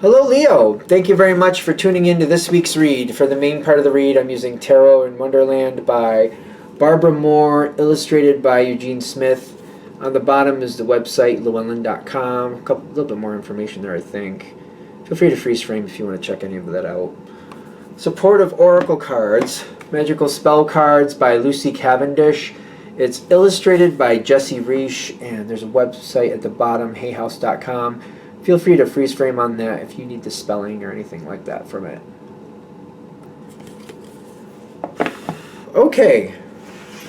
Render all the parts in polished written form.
Hello, Leo. Thank you very much for tuning in to this week's read. For the main part of the read, I'm using Tarot in Wonderland by Barbara Moore, illustrated by Eugene Smith. On the bottom is the website, llewellyn.com. A little bit more information there, I think. Feel free to freeze frame if you want to check any of that out. Support of Oracle cards, Magical Spell Cards by Lucy Cavendish. It's illustrated by Jesse Reish, and there's a website at the bottom, hayhouse.com. Feel free to freeze frame on that if you need the spelling or anything like that from it. Okay,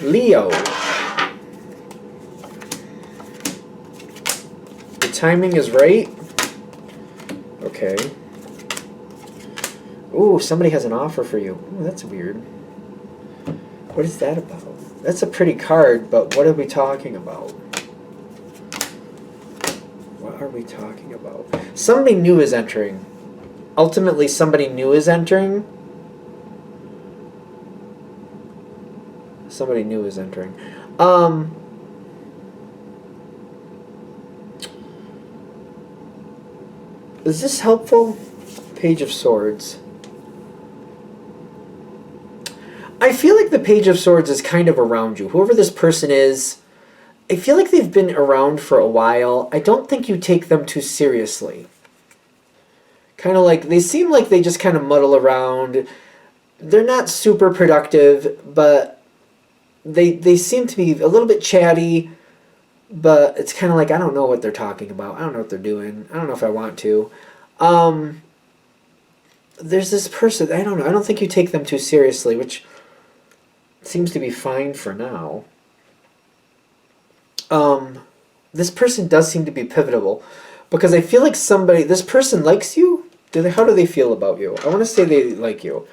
Leo. The timing is right. Okay. Ooh, somebody has an offer for you. Ooh, that's weird. What is that about? That's a pretty card, but what are we talking about? What are we talking about? Somebody new is entering. Ultimately, somebody new is entering. Somebody new is entering. Is this helpful? Page of Swords. I feel like the Page of Swords is kind of around you. Whoever this person is, I feel like they've been around for a while. I don't think you take them too seriously. Kind of like, they seem like they just kind of muddle around. They're not super productive, but they seem to be a little bit chatty, but it's kind of like, I don't know what they're talking about. I don't know what they're doing. I don't know if I want to. There's this person, I don't know. I don't think you take them too seriously, which seems to be fine for now. This person does seem to be pivotal, because I feel like this person likes you. How do they feel about you? I want to say they like you.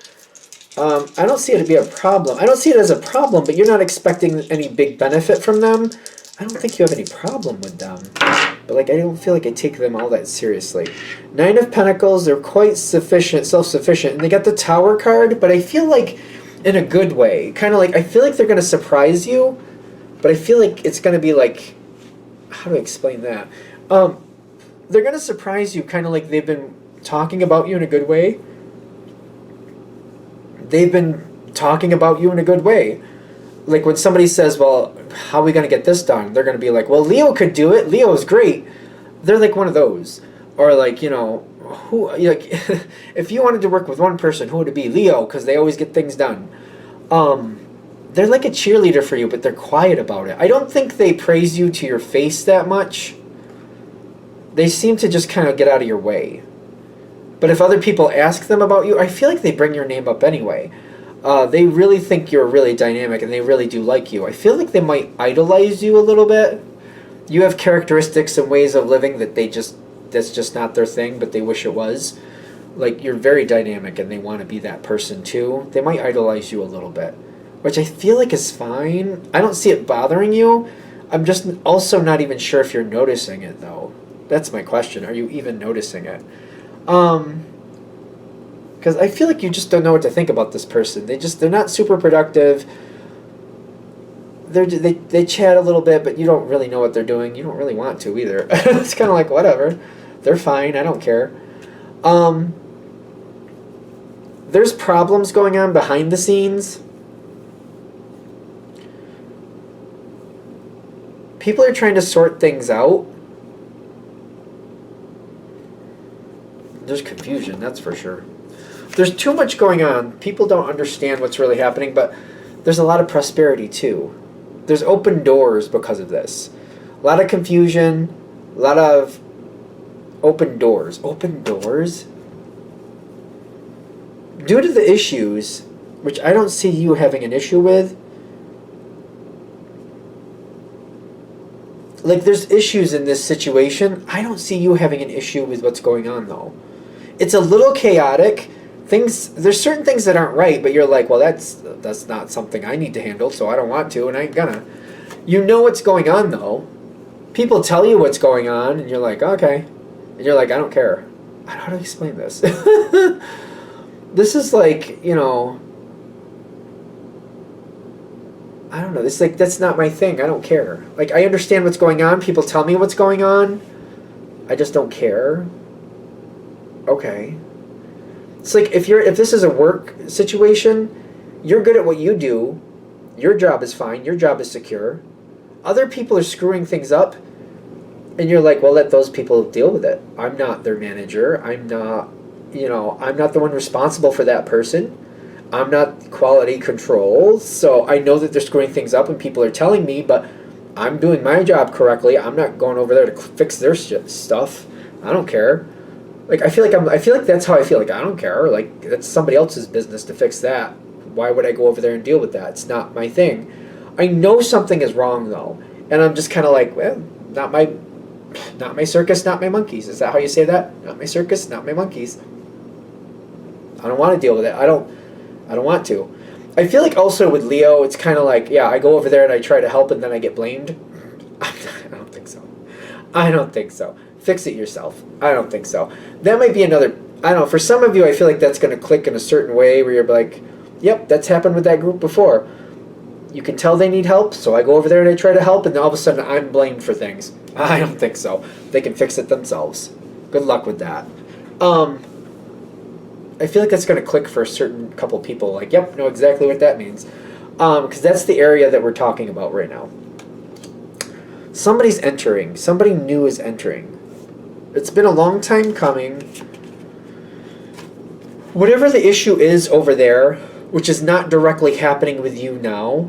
I don't see it to be a problem. I don't see it as a problem, but you're not expecting any big benefit from them. I don't think you have any problem with them. But like, I don't feel like I take them all that seriously. Nine of Pentacles, they're quite self-sufficient. And they got the Tower card, but I feel like in a good way. Kind of like, I feel like they're going to surprise you, but I feel like it's going to be like, how do I explain that? They're going to surprise you kind of like they've been talking about you in a good way. They've been talking about you in a good way. Like when somebody says, well, how are we going to get this done? They're going to be like, well, Leo could do it. Leo is great. They're like one of those. Or like, you know, like if you wanted to work with one person, who would it be? Leo, because they always get things done. They're like a cheerleader for you, but they're quiet about it. I don't think they praise you to your face that much. They seem to just kind of get out of your way. But if other people ask them about you, I feel like they bring your name up anyway. They really think you're really dynamic, and they really do like you. I feel like they might idolize you a little bit. You have characteristics and ways of living that that's just not their thing, but they wish it was. Like, you're very dynamic, and they want to be that person too. They might idolize you a little bit, which I feel like is fine. I don't see it bothering you. I'm just also not even sure if you're noticing it, though. That's my question. Are you even noticing it? Because I feel like you just don't know what to think about this person. They're not super productive. They chat a little bit, but you don't really know what they're doing. You don't really want to either. It's kind of like, whatever. They're fine. I don't care. There's problems going on behind the scenes. People are trying to sort things out. There's confusion, that's for sure. There's too much going on. People don't understand what's really happening, but there's a lot of prosperity too. There's open doors because of this. A lot of confusion, a lot of open doors. Open doors? Due to the issues, which I don't see you having an issue with, like there's issues in this situation. I don't see you having an issue with what's going on though. It's a little chaotic. There's certain things that aren't right, but you're like, well, that's not something I need to handle, so I don't want to, and I ain't gonna. You know what's going on though. People tell you what's going on, and you're like, okay. And you're like, I don't care. How do I explain this? This is like, you know, I don't know. It's like, that's not my thing. I don't care. Like, I understand what's going on. People tell me what's going on. I just don't care. okay. It's like if this is a work situation, you're good at what you do. Your job is fine. Your job is secure. Other people are screwing things up, and you're like, well, let those people deal with it. I'm not their manager. I'm not, I'm not the one responsible for that person. I'm not quality control, so I know that they're screwing things up and people are telling me, but I'm doing my job correctly. I'm not going over there to fix their stuff. I don't care. Like I feel like that's how I feel. Like I don't care. Like that's somebody else's business to fix that. Why would I go over there and deal with that? It's not my thing. I know something is wrong though, and I'm just kind of like, well, not my circus, not my monkeys. Is that how you say that? Not my circus, not my monkeys. I don't want to deal with it. I don't want to. I feel like also with Leo, it's kind of like, yeah, I go over there and I try to help and then I get blamed. I don't think so. I don't think so. Fix it yourself. I don't think so. That might be another, I don't know, for some of you, I feel like that's going to click in a certain way where you're like, yep, that's happened with that group before. You can tell they need help, so I go over there and I try to help, and then all of a sudden I'm blamed for things. I don't think so. They can fix it themselves. Good luck with that. I feel like that's going to click for a certain couple people. Like, yep, know exactly what that means. Because that's the area that we're talking about right now. Somebody's entering. Somebody new is entering. It's been a long time coming. Whatever the issue is over there, which is not directly happening with you now,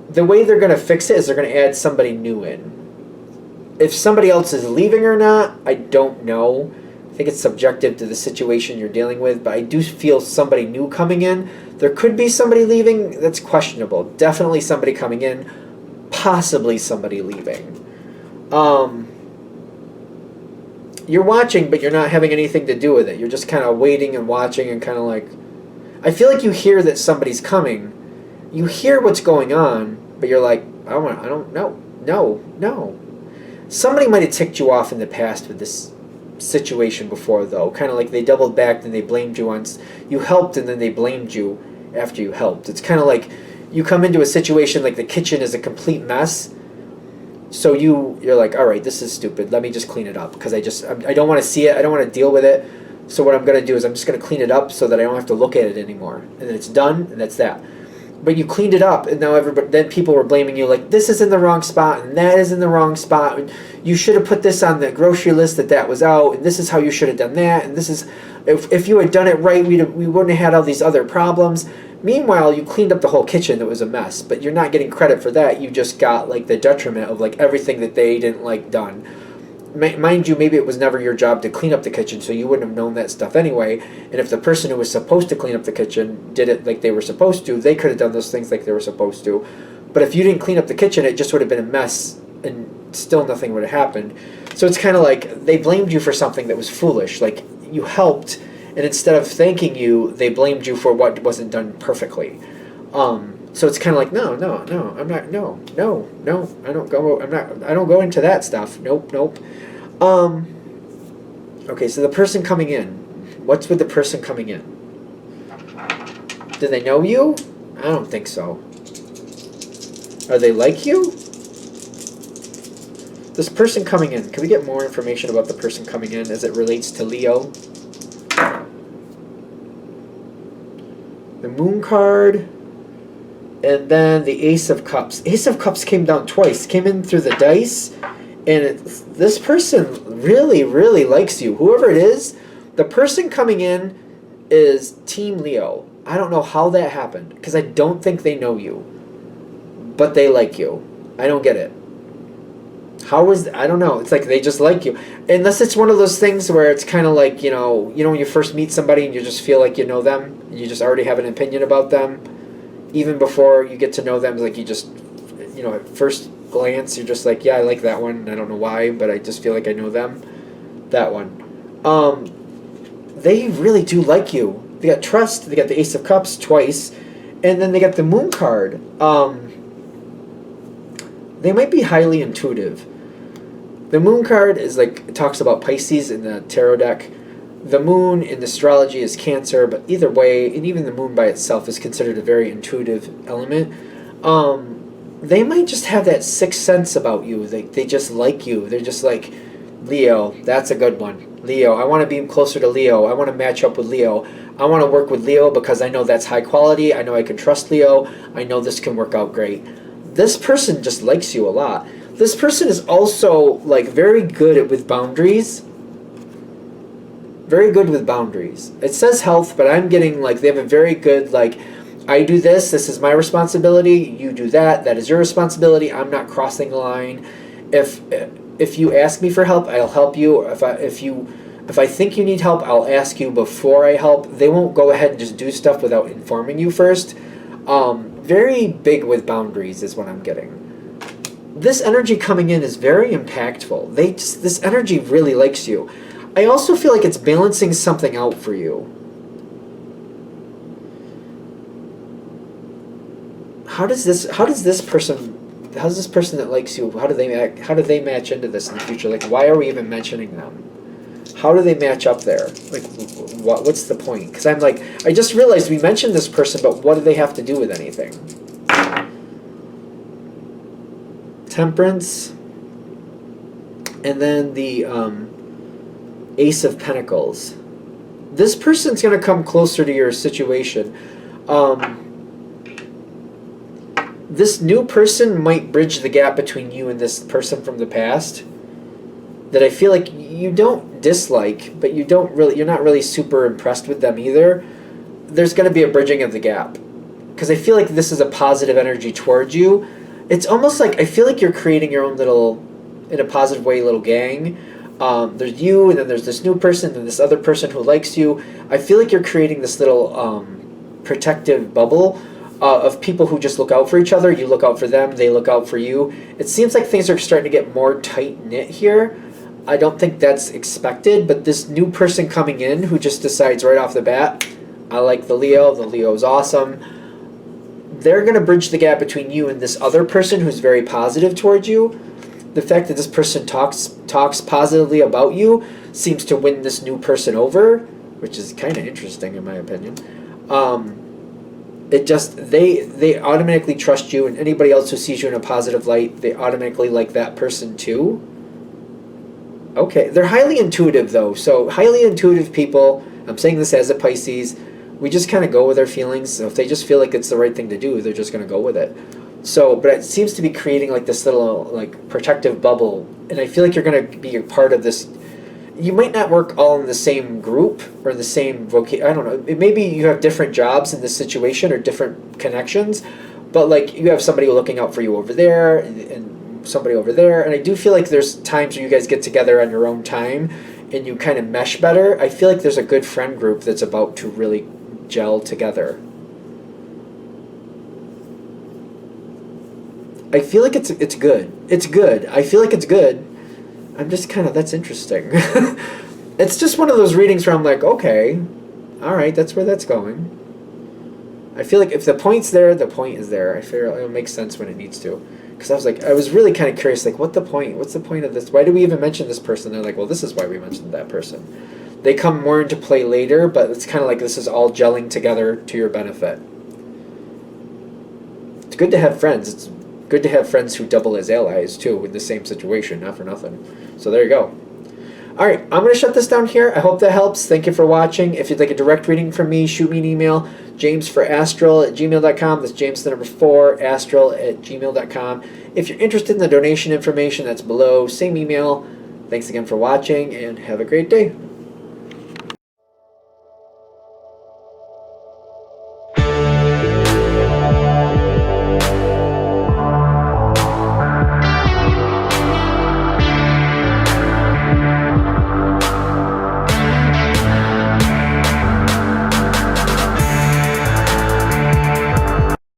the way they're going to fix it is they're going to add somebody new in. If somebody else is leaving or not, I don't know. I think it's subjective to the situation you're dealing with, but I do feel somebody new coming in. There could be somebody leaving. That's questionable. Definitely somebody coming in. Possibly somebody leaving. You're watching, but you're not having anything to do with it. You're just kind of waiting and watching and kind of like... I feel like you hear that somebody's coming. You hear what's going on, but you're like, I don't know. No. Somebody might have ticked you off in the past with this situation before, though. Kind of like they doubled back and they blamed you once. You helped and then they blamed you after you helped. It's kind of like you come into a situation like the kitchen is a complete mess. So you're like, all right, this is stupid. Let me just clean it up because I don't want to see it. I don't want to deal with it. So what I'm going to do is I'm just going to clean it up so that I don't have to look at it anymore. And then it's done, and that's that. But you cleaned it up, and now then people were blaming you, like, this is in the wrong spot, and that is in the wrong spot. And you should have put this on the grocery list that was out, and this is how you should have done that. And this is, if you had done it right, we wouldn't have had all these other problems. Meanwhile, you cleaned up the whole kitchen that was a mess, but you're not getting credit for that. You just got, like, the detriment of, like, everything that they didn't like done. Mind you, maybe it was never your job to clean up the kitchen, so you wouldn't have known that stuff anyway. And if the person who was supposed to clean up the kitchen did it like they were supposed to, they could have done those things like they were supposed to. But if you didn't clean up the kitchen, it just would have been a mess, and still nothing would have happened. So it's kind of like they blamed you for something that was foolish. Like, you helped, and instead of thanking you, they blamed you for what wasn't done perfectly. So it's kind of like, no, I'm not, no, I don't go into that stuff. Nope. Okay, so the person coming in. What's with the person coming in? Do they know you? I don't think so. Are they like you? This person coming in. Can we get more information about the person coming in as it relates to Leo? The Moon card. And then the Ace of Cups. Ace of Cups came down twice. Came in through the dice. And this person really, really likes you. Whoever it is, the person coming in is Team Leo. I don't know how that happened. Because I don't think they know you. But they like you. I don't get it. I don't know. It's like they just like you. Unless it's one of those things where it's kind of like, when you first meet somebody and you just feel like you know them. And you just already have an opinion about them. Even before you get to know them, like you just, at first glance, you're just like, yeah, I like that one. I don't know why, but I just feel like I know them. That one. They really do like you. They got trust. They got the Ace of Cups twice. And then they got the Moon card. They might be highly intuitive. The Moon card is like, it talks about Pisces in the tarot deck. The moon in astrology is Cancer, but either way, and even the moon by itself is considered a very intuitive element. They might just have that sixth sense about you. They just like you. They're just like, Leo, that's a good one. Leo. I want to be closer to Leo. I want to match up with Leo. I want to work with Leo because I know that's high quality. I know I can trust Leo. I know this can work out great. This person just likes you a lot. This person is also like very good with boundaries. Very good with boundaries. It says health, but I'm getting like they have a very good like, I do this is my responsibility. You do that is your responsibility. I'm not crossing the line. If you ask me for help, I'll help you. If I think you need help, I'll ask you before I help. They won't go ahead and just do stuff without informing you first. Very big with boundaries is what I'm getting. This energy coming in is very impactful. This energy really likes you. I also feel like it's balancing something out for you. How's this person that likes you, how do they match into this in the future? Like, why are we even mentioning them? How do they match up there? Like, what's the point? Because I'm like, I just realized we mentioned this person, but what do they have to do with anything? Temperance. And then the Ace of Pentacles. This person's going to come closer to your situation. This new person might bridge the gap between you and this person from the past that I feel like you don't dislike, but you're not really super impressed with them either. There's going to be a bridging of the gap because I feel like this is a positive energy towards you. It's almost like I feel like you're creating your own little, in a positive way, little gang. There's you, and then there's this new person, and this other person who likes you. I feel like you're creating this little protective bubble of people who just look out for each other. You look out for them, they look out for you. It seems like things are starting to get more tight-knit here. I don't think that's expected, but this new person coming in who just decides right off the bat, I like the Leo's awesome. They're going to bridge the gap between you and this other person who's very positive towards you. The fact that this person talks positively about you seems to win this new person over, which is kind of interesting in my opinion. They automatically trust you, and anybody else who sees you in a positive light, they automatically like that person too. Okay, they're highly intuitive though. So highly intuitive people, I'm saying this as a Pisces, we just kind of go with our feelings. So if they just feel like it's the right thing to do, they're just going to go with it. So, but it seems to be creating like this little like protective bubble, and I feel like you're going to be a part of this. You might not work all in the same group or the same I don't know. Maybe you have different jobs in this situation or different connections, but like you have somebody looking out for you over there and somebody over there. And I do feel like there's times where you guys get together on your own time and you kind of mesh better. I feel like there's a good friend group that's about to really gel together. I feel like it's good. It's good. I feel like it's good. I'm just kind of, that's interesting. It's just one of those readings where I'm like, okay, all right, that's where that's going. I feel like if the point's there, the point is there. I feel it'll make sense when it needs to. Because I was really kind of curious, like, what's the point? What's the point of this? Why do we even mention this person? They're like, well, this is why we mentioned that person. They come more into play later, but it's kind of like this is all gelling together to your benefit. It's good to have friends. It's good to have friends who double as allies, too, with the same situation, not for nothing. So there you go. All right, I'm going to shut this down here. I hope that helps. Thank you for watching. If you'd like a direct reading from me, shoot me an email, jamesforastral@gmail.com. That's James the number 4, astral@gmail.com. If you're interested in the donation information, that's below. Same email. Thanks again for watching, and have a great day.